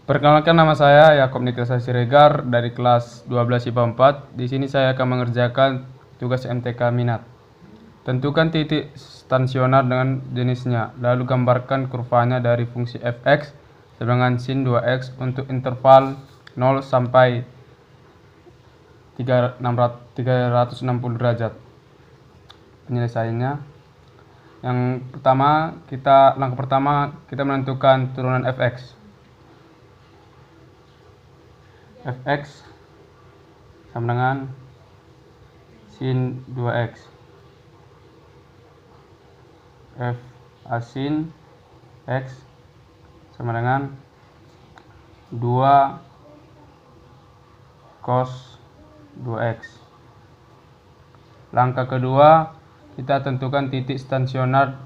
Perkenalkan, nama saya Yakob Niklas Siregar dari kelas 12 IPA 4. Di sini saya akan mengerjakan tugas MTK Minat. Tentukan titik stansioner dengan jenisnya, lalu gambarkan kurvanya dari fungsi fx sama dengan sin 2x untuk interval 0 sampai 360 derajat. Penyelesaiannya, langkah pertama kita menentukan turunan fx. Fx sama dengan sin 2x. F sin x sama dengan 2 cos 2x. Langkah kedua, kita tentukan titik stansioner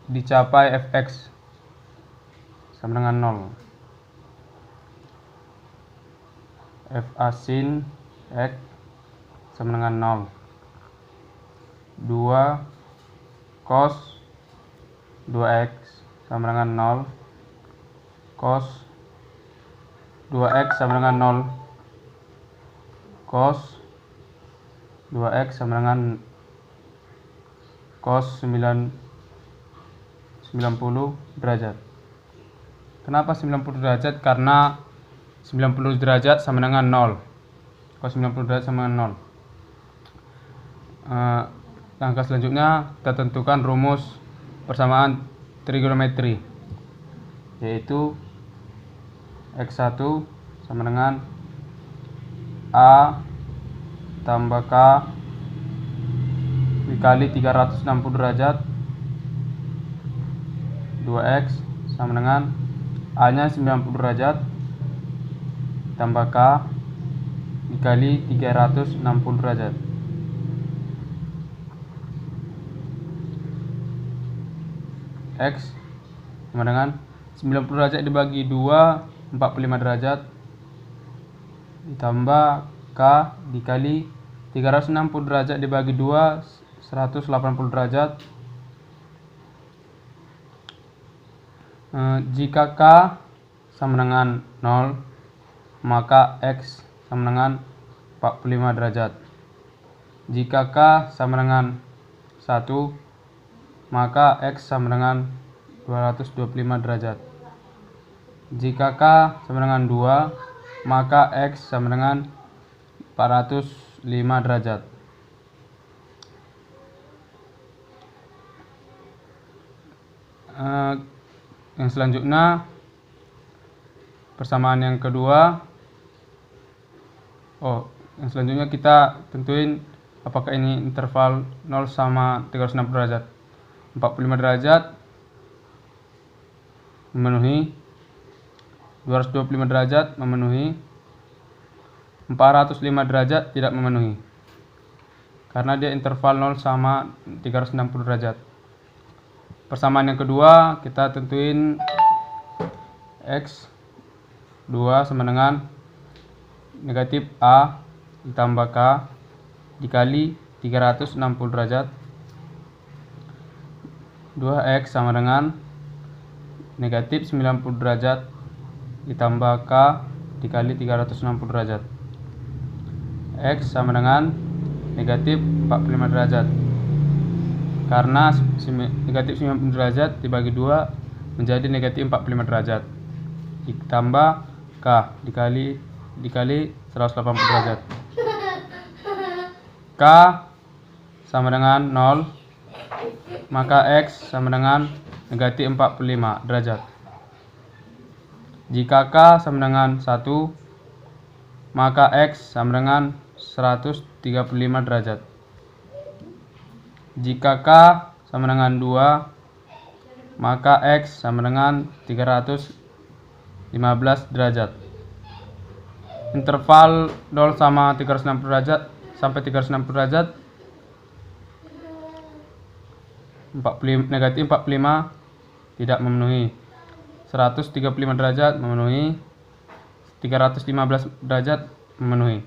dicapai fx sama dengan 0. F sin x sama dengan 0. 2 cos 2x sama dengan 0. Cos 2x sama dengan 0. Cos 2x sama dengan cos 90 derajat. Kenapa 90 derajat? Karena 90 derajat sama dengan 0. Cos 90 derajat sama dengan 0. Langkah selanjutnya kita tentukan rumus persamaan trigonometri, yaitu x1 sama dengan a tambah k dikali 360 derajat, 2x sama dengan a nya 90 derajat tambah k dikali 360 derajat. X sama dengan 90 derajat dibagi 2, 45 derajat, ditambah k dikali 360 derajat dibagi 2, 180 derajat. Jika k sama dengan 0, maka x sama dengan 45 derajat. Jika k sama dengan 1, maka x sama dengan 225 derajat. Jika k sama dengan 2, maka x sama dengan 405 derajat. Yang selanjutnya, persamaan yang kedua. Yang selanjutnya kita tentuin apakah ini interval 0 sama 360 derajat. 45 derajat memenuhi, 225 derajat memenuhi, 405 derajat tidak memenuhi, karena dia interval 0 sama 360 derajat. Persamaan yang kedua, kita tentuin x 2 sama dengan negatif a ditambah k dikali 360 derajat. 2x sama dengan negatif 90 derajat ditambah k dikali 360 derajat. X sama dengan negatif 45 derajat, karena negatif 90 derajat dibagi 2 menjadi negatif 45 derajat, ditambah k dikali 180 derajat. K sama dengan 0, maka x sama dengan negatif 45 derajat. Jika k sama dengan 1, maka x sama dengan 135 derajat. Jika k sama dengan 2, maka x sama dengan 315 derajat. Interval 0 sama 360 derajat sampai 360 derajat, negatif 45 tidak memenuhi, 135 derajat memenuhi, 315 derajat memenuhi.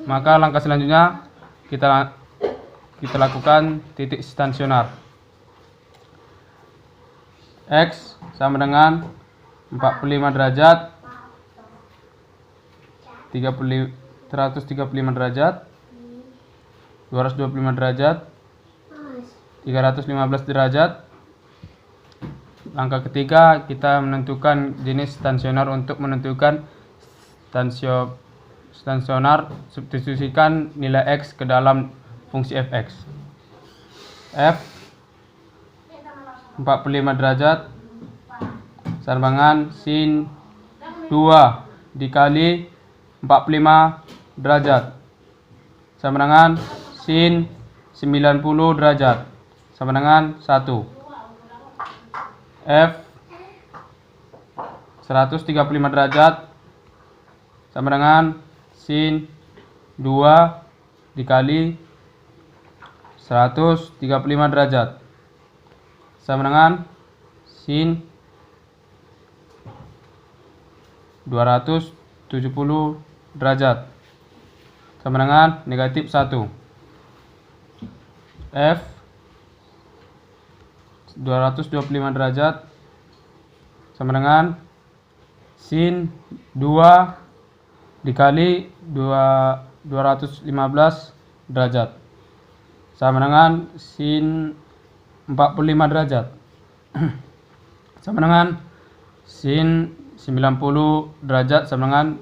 Maka langkah selanjutnya kita lakukan titik stansioner. X sama dengan 45 derajat, 135 derajat, 225 derajat, 315 derajat. Langkah ketiga, kita menentukan jenis stansionar. Untuk menentukan stansionar, substitusikan nilai X ke dalam fungsi fx. F 45 derajat sama dengan sin 2 dikali 45 derajat sama dengan sin 90 derajat sama dengan 1. F 135 derajat sama dengan sin 2 dikali 135 derajat sama dengan sin 270 derajat sama dengan negatif 1. F 225 derajat sama dengan sin 2 dikali 215 derajat sama dengan sin 45 derajat sama dengan sin 90 derajat sama dengan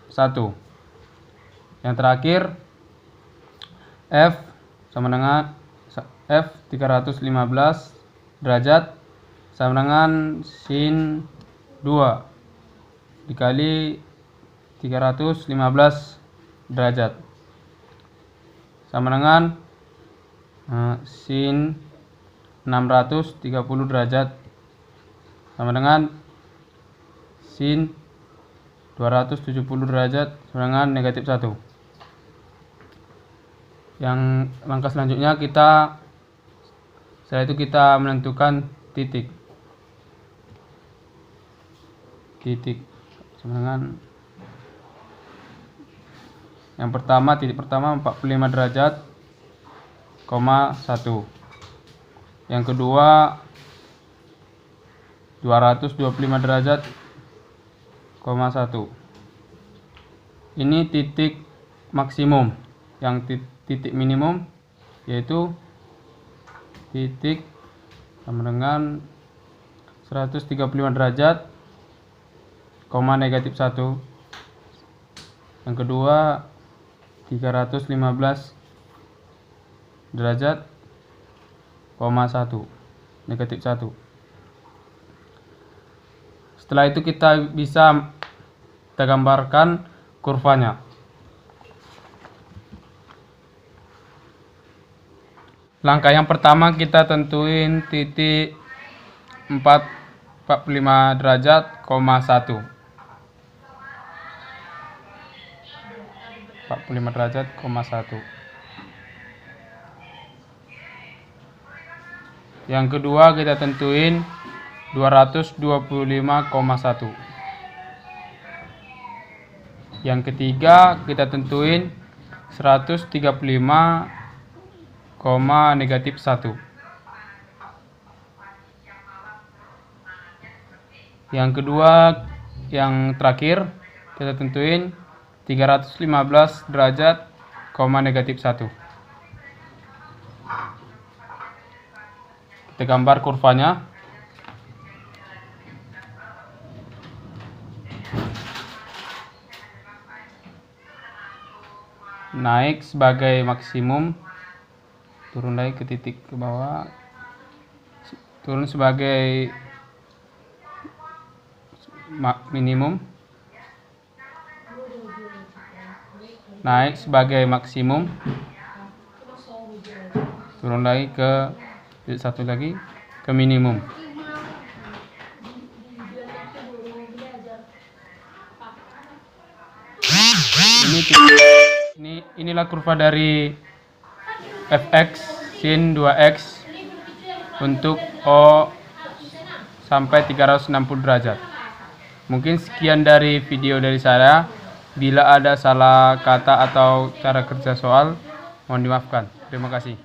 1. Yang terakhir, F sama dengan F 315 derajat sama dengan sin 2 dikali 315 derajat sama dengan sin 630 derajat sama dengan sin 270 derajat sama dengan negatif 1. Yang langkah selanjutnya setelah itu kita menentukan titik sama dengan yang pertama, titik pertama 45 derajat, 1. Yang kedua 225 derajat, 1. Ini titik maksimum. Yang titik minimum yaitu titik sama dengan 135 derajat, negatif 1. Yang kedua 315 derajat, 1, negatif 1. Setelah itu kita gambarkan kurvanya. Langkah yang pertama, kita tentuin titik 45 derajat, 1. 45 derajat, 1. Yang kedua kita tentuin 225,1. Yang ketiga kita tentuin 135, negatif 1. Yang kedua, yang terakhir kita tentuin 315 derajat, negatif 1. Kita gambar kurvanya. Naik sebagai maksimum, turun lagi ke titik ke bawah, turun sebagai minimum, naik sebagai maksimum, turun lagi ke titik satu lagi ke minimum. Inilah kurva dari fx sin 2x untuk O sampai 360 derajat. Mungkin sekian dari video dari saya. Bila ada salah kata atau cara kerja soal, mohon dimaafkan. Terima kasih.